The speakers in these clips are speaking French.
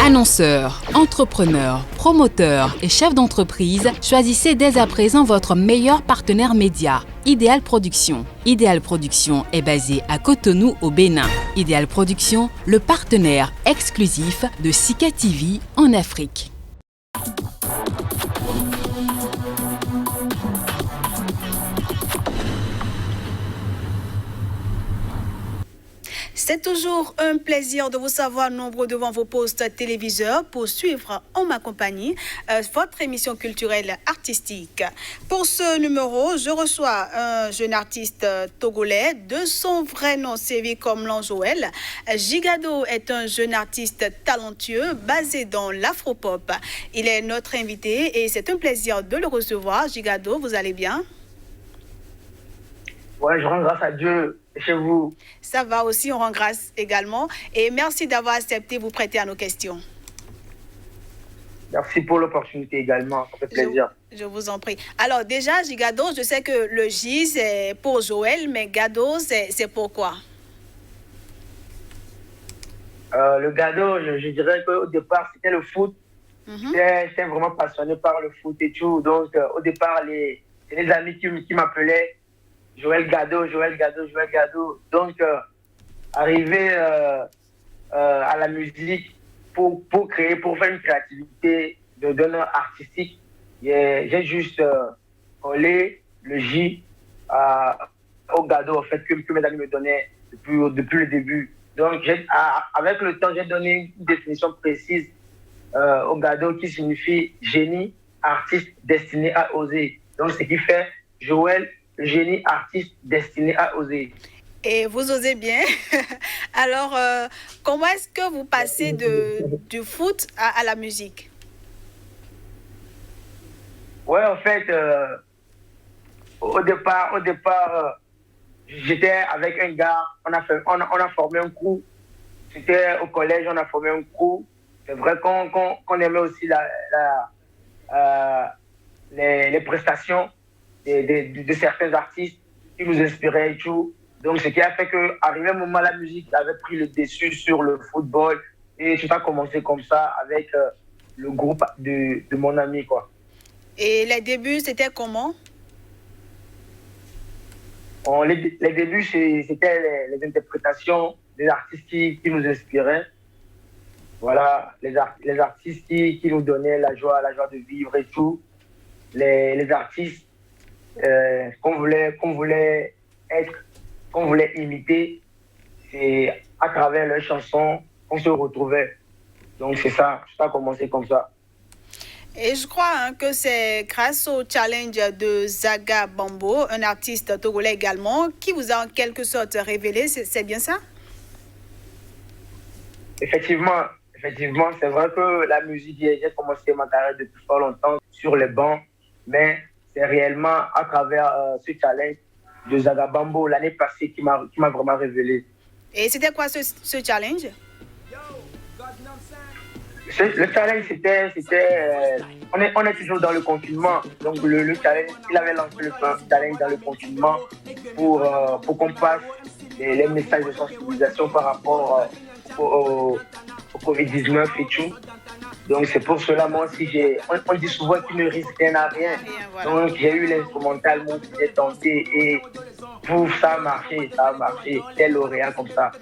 Annonceurs, entrepreneurs, promoteurs et chefs d'entreprise, choisissez dès à présent votre meilleur partenaire média, Ideal Production. Ideal Production est basé à Cotonou au Bénin. Ideal Production, le partenaire exclusif de Sika TV en Afrique. C'est toujours un plaisir de vous savoir nombreux devant vos postes téléviseurs pour suivre en ma compagnie votre émission culturelle artistique. Pour ce numéro, je reçois un jeune artiste togolais de son vrai nom sévi comme Joël. Gigado est un jeune artiste talentueux basé dans l'afropop. Il est notre invité et c'est un plaisir de le recevoir. Gigado, vous allez bien? Ouais, je rends grâce à Dieu. Et chez vous? Ça va aussi, on rend grâce également. Et merci d'avoir accepté de vous prêter à nos questions. Merci pour l'opportunité également, ça fait plaisir. Je vous en prie. Alors déjà, Gigado, je sais que le J, c'est pour Joël, mais Gado, c'est pour quoi? Le Gado, je dirais qu'au départ, c'était le foot. J'étais vraiment passionné par le foot et tout. Donc, au départ, c'est les amis qui m'appelaient Joël Gado, Joël Gado, Joël Gado. Donc, arrivé à la musique pour créer, pour faire une créativité de donneur artistique, j'ai juste collé le J au Gado, en fait, que mes amis me donnaient depuis le début. Donc, avec le temps, j'ai donné une définition précise au Gado qui signifie génie, artiste destiné à oser. Donc, ce qui fait Joël, génie, artiste destiné à oser. Et vous osez bien. Alors, comment est-ce que vous passez du foot à la musique? Ouais, en fait, au départ, j'étais avec un gars, on a formé un crew. C'était au collège, on a formé un crew. C'est vrai qu'on aimait aussi les prestations de certains artistes qui nous inspiraient et tout. Donc, ce qui a fait qu'arrivé un moment, la musique avait pris le dessus sur le football. Et tout a commencé comme ça avec le groupe de mon ami, quoi. Et les débuts, c'était comment? Les débuts, c'était les interprétations des artistes qui nous inspiraient. Voilà, les artistes qui nous donnaient la joie de vivre et tout. Les artistes qu'on voulait être, qu'on voulait imiter, c'est à travers leurs chansons qu'on se retrouvait. Donc c'est ça, ça a commencé comme ça. Et je crois que c'est grâce au challenge de Zaga Bambo, un artiste togolais également, qui vous a en quelque sorte révélé, c'est bien ça? Effectivement, c'est vrai que la musique, j'ai commencé ma carrière depuis fort longtemps sur les bancs, mais c'est réellement à travers ce challenge de Zaga Bambo l'année passée qui m'a vraiment révélé. Et c'était quoi ce challenge? Le challenge, c'était on est toujours dans le confinement. Donc le challenge, il avait lancé le challenge dans le confinement pour qu'on passe les messages de sensibilisation par rapport au Covid-19 et tout. Donc c'est pour cela, moi aussi, on dit souvent qu'il ne risque rien à rien. Donc j'ai eu l'instrumental, moi qui j'ai tenté et pouf, ça a marché, tel lauréat comme ça.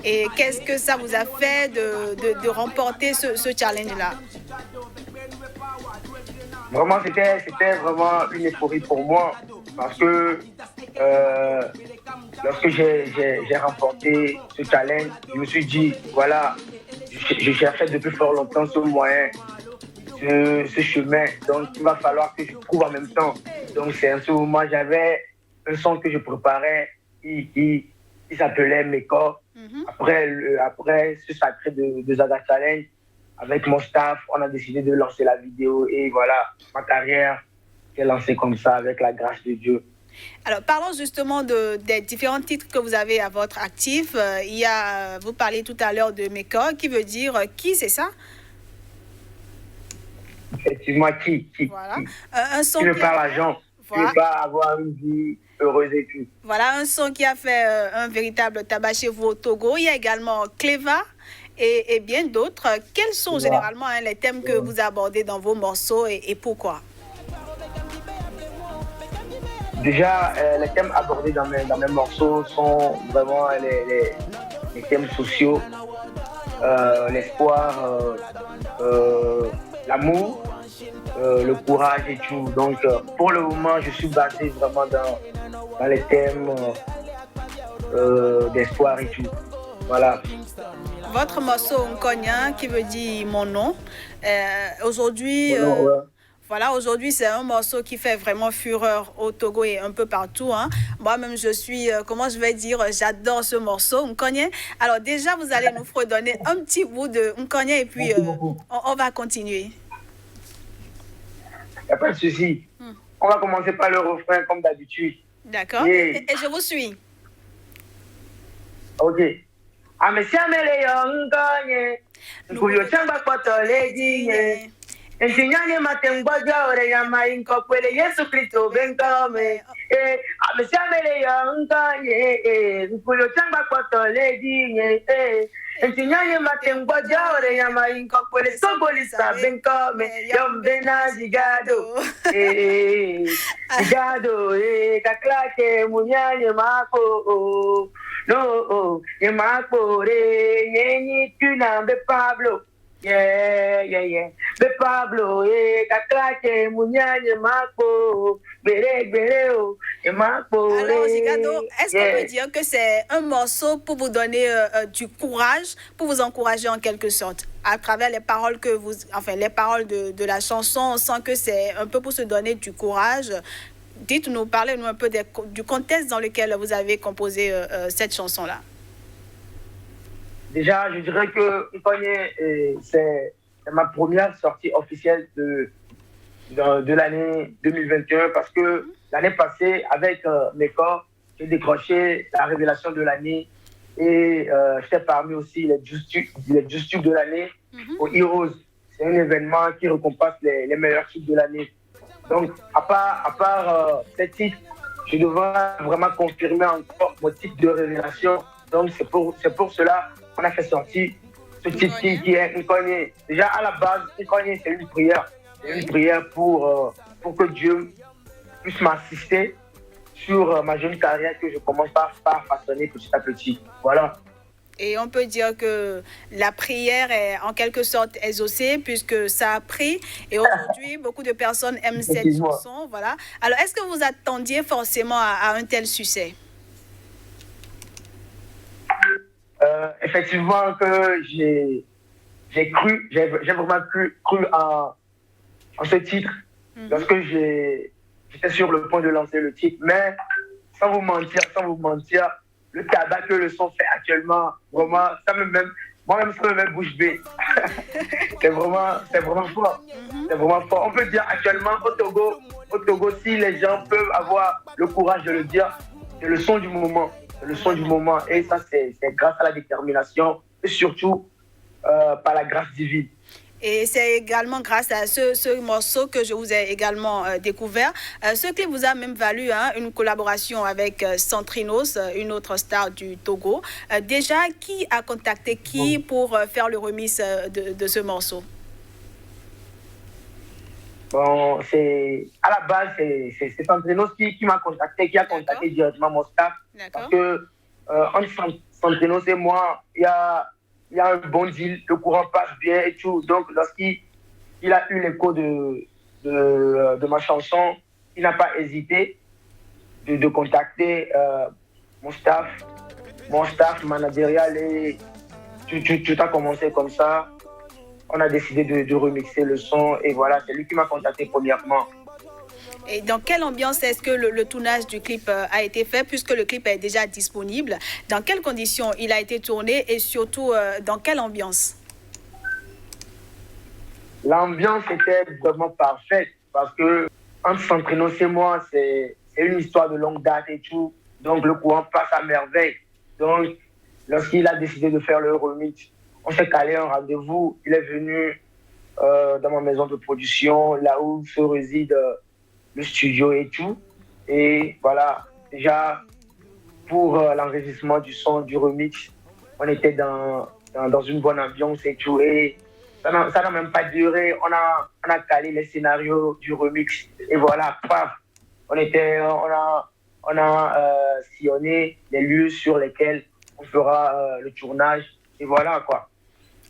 Et qu'est-ce que ça vous a fait de remporter ce challenge-là? Vraiment, c'était vraiment une euphorie pour moi parce que lorsque j'ai remporté ce challenge, je me suis dit, voilà, je cherchais depuis fort longtemps ce moyen, ce chemin. Donc, il va falloir que je trouve en même temps. Donc, c'est en ce moment, j'avais un son que je préparais qui s'appelait Meko. Après ce sacré de Zaga Challenge, avec mon staff, on a décidé de lancer la vidéo. Et voilà, ma carrière s'est lancée comme ça, avec la grâce de Dieu. Alors, parlons justement des différents titres que vous avez à votre actif. Vous parlez tout à l'heure de Meko, qui veut dire qui, c'est ça? Effectivement, qui Voilà. Un son qui ne parle à Jean, qui ne veut pas avoir une vie heureuse et tout. Voilà, un son qui a fait un véritable tabac chez vous au Togo. Il y a également Cleva et bien d'autres. Quels sont généralement les thèmes que vous abordez dans vos morceaux et pourquoi? Déjà, les thèmes abordés dans mes morceaux sont vraiment les thèmes sociaux, l'espoir, l'amour, le courage et tout. Donc, pour le moment, je suis basé vraiment dans les thèmes d'espoir et tout. Voilà. Votre morceau Nkonya, qui veut dire mon nom, aujourd'hui... Voilà, aujourd'hui, c'est un morceau qui fait vraiment fureur au Togo et un peu partout. Hein. Moi-même, je suis, comment je vais dire, j'adore ce morceau, Nkonya. Alors déjà, vous allez nous redonner un petit bout de Nkonya et puis on va continuer. Il n'y a pas de souci. On va commencer par le refrain comme d'habitude. D'accord. Et je vous suis. Ok. Nkonya, Nkuyo chamba kwatole dinye. Enseñanye matengwaja ore yama inkokwele Yesu Kristo benkame amesiamele ya nkanye nkuyo chamba kwatole dinye enseñanye matengwaja ore yama inkokwele sogolisa benkame yombena zigado zigado kaklake munyanye mako no yemako re yenyi tunambe Pablo. Yeah. Be Pablo, Kakrake, Munyanye, Mako, Bereo, et Mako. Alors, Zigado, est-ce qu'on peut dire que c'est un morceau pour vous donner du courage, pour vous encourager en quelque sorte? À travers les paroles que vous, enfin, les paroles de la chanson, on sent que c'est un peu pour se donner du courage. Dites-nous, parlez-nous un peu du contexte dans lequel vous avez composé cette chanson-là. Déjà, je dirais que Nkonya, c'est ma première sortie officielle de l'année 2021 parce que l'année passée, avec mes corps, j'ai décroché la révélation de l'année et j'étais parmi aussi les Just Tubes de l'année au Heroes. C'est un événement qui récompense les meilleurs tubes de l'année. Donc, à part ces titres, je devrais vraiment confirmer encore mon titre de révélation. Donc, c'est pour cela qu'on a fait sortir ce titre qui est Nkonya. Déjà, à la base, Nkonya, c'est une prière. C'est une prière pour que Dieu puisse m'assister sur ma jeune carrière que je commence par façonner petit à petit. Voilà. Et on peut dire que la prière est en quelque sorte exaucée puisque ça a pris. Et aujourd'hui, beaucoup de personnes aiment cette chanson. Voilà. Alors, est-ce que vous attendiez forcément à un tel succès? Effectivement que j'ai vraiment cru en ce titre lorsque j'étais sur le point de lancer le titre. Mais sans vous mentir, le tabac que le son fait actuellement, vraiment, moi-même, ça me met bouche bée. c'est vraiment fort. C'est vraiment fort. On peut dire actuellement au Togo, si les gens peuvent avoir le courage de le dire, c'est le son du moment. Le son du moment, et ça c'est grâce à la détermination et surtout par la grâce divine. Et c'est également grâce à ce morceau que je vous ai également découvert. Ce clip vous a même valu une collaboration avec Centrinos, une autre star du Togo. Déjà, qui a contacté qui pour faire le remix de ce morceau? Bon, à la base, c'est Centrinos qui m'a contacté, qui a contacté directement mon staff. Parce que entre Centrinos et moi, il y a un bon deal, le courant passe bien et tout. Donc, lorsqu'il a eu l'écho de ma chanson, il n'a pas hésité de contacter mon staff managérial et tout a commencé comme ça. On a décidé de remixer le son et voilà, c'est lui qui m'a contacté premièrement. Et dans quelle ambiance est-ce que le tournage du clip a été fait puisque le clip est déjà disponible? Dans quelles conditions il a été tourné et surtout dans quelle ambiance? L'ambiance était vraiment parfaite parce que entre Centrinos et moi, c'est une histoire de longue date et tout. Donc le courant passe à merveille. Donc lorsqu'il a décidé de faire le remix, on s'est calé un rendez-vous. Il est venu dans ma maison de production, là où se réside le studio et tout. Et voilà, déjà, pour l'enregistrement du son, du remix, on était dans dans une bonne ambiance et tout. Et ça n'a même pas duré. On a calé les scénarios du remix. Et voilà, paf, on a sillonné les lieux sur lesquels on fera le tournage. Et voilà, quoi.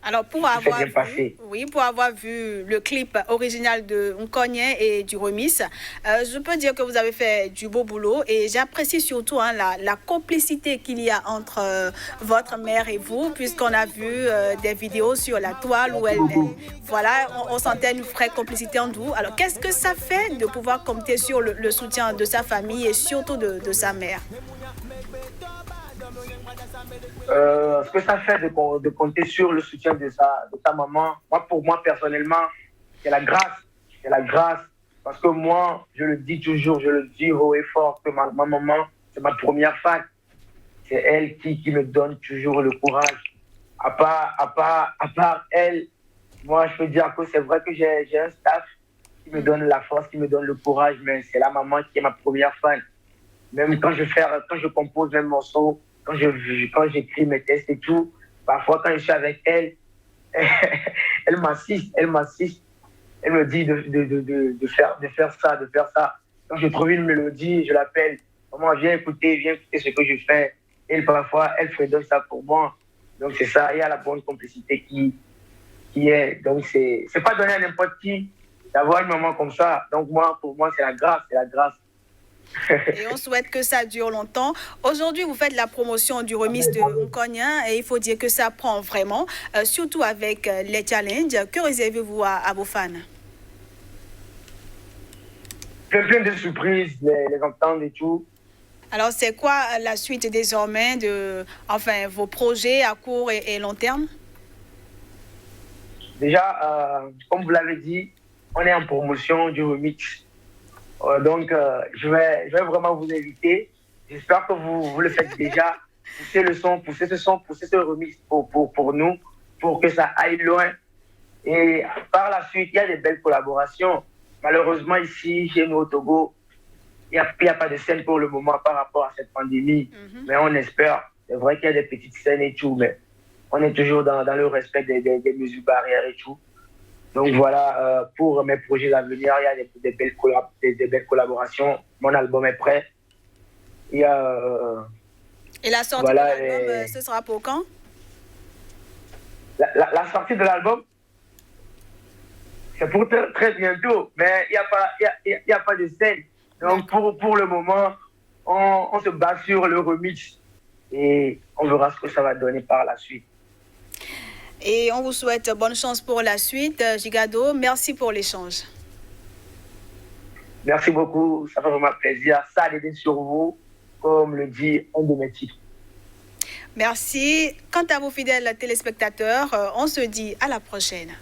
Alors, pour avoir vu le clip original de Nkonye et du remix, je peux dire que vous avez fait du beau boulot et j'apprécie surtout la complicité qu'il y a entre votre mère et vous, puisqu'on a vu des vidéos sur la toile où on sentait une vraie complicité entre vous. Alors, qu'est-ce que ça fait de pouvoir compter sur le soutien de sa famille et surtout de sa mère? Ce que ça fait de compter sur le soutien de sa maman, pour moi personnellement, c'est la grâce. C'est la grâce. Parce que moi, je le dis toujours, je le dis haut et fort, que ma maman, c'est ma première fan. C'est elle qui me donne toujours le courage. À part elle, moi, je peux dire que c'est vrai que j'ai un staff qui me donne la force, qui me donne le courage, mais c'est la maman qui est ma première fan. Même quand je compose un morceau, quand j'écris mes textes et tout, parfois quand je suis avec elle, elle m'assiste. Elle me dit de faire ça. Quand je trouve une mélodie, je l'appelle. Maman, viens écouter ce que je fais. Et parfois, elle fredonne ça pour moi. Donc c'est ça, il y a la bonne complicité qui est. Donc c'est pas donné à n'importe qui d'avoir une maman comme ça. Donc pour moi, c'est la grâce. Et on souhaite que ça dure longtemps. Aujourd'hui, vous faites la promotion du remix de Nkonye et il faut dire que ça prend vraiment, surtout avec les challenges. Que réservez-vous à vos fans? Plein de surprises, les entendre et tout. Alors, c'est quoi la suite désormais vos projets à court et long terme? Déjà, comme vous l'avez dit, on est en promotion du remix. Donc, je vais vraiment vous inviter. J'espère que vous le faites déjà. Poussez le son, poussez ce remix pour nous, pour que ça aille loin. Et par la suite, il y a des belles collaborations. Malheureusement, ici, chez nous au Togo, il n'y a pas de scène pour le moment par rapport à cette pandémie. Mais on espère. C'est vrai qu'il y a des petites scènes et tout, mais on est toujours dans le respect des mesures barrières et tout. Donc voilà, pour mes projets à venir, il y a des belles collaborations. Mon album est prêt. Il y a, et la sortie de l'album, ce sera pour quand? La sortie de l'album, c'est pour très bientôt, mais il n'y a pas de scène. Donc pour le moment, on se base sur le remix et on verra ce que ça va donner par la suite. Et on vous souhaite bonne chance pour la suite. Gigado, merci pour l'échange. Merci beaucoup, ça fait vraiment plaisir. Ça a aidé sur vous, comme le dit un de mes titres. Merci. Quant à vous, fidèles téléspectateurs, on se dit à la prochaine.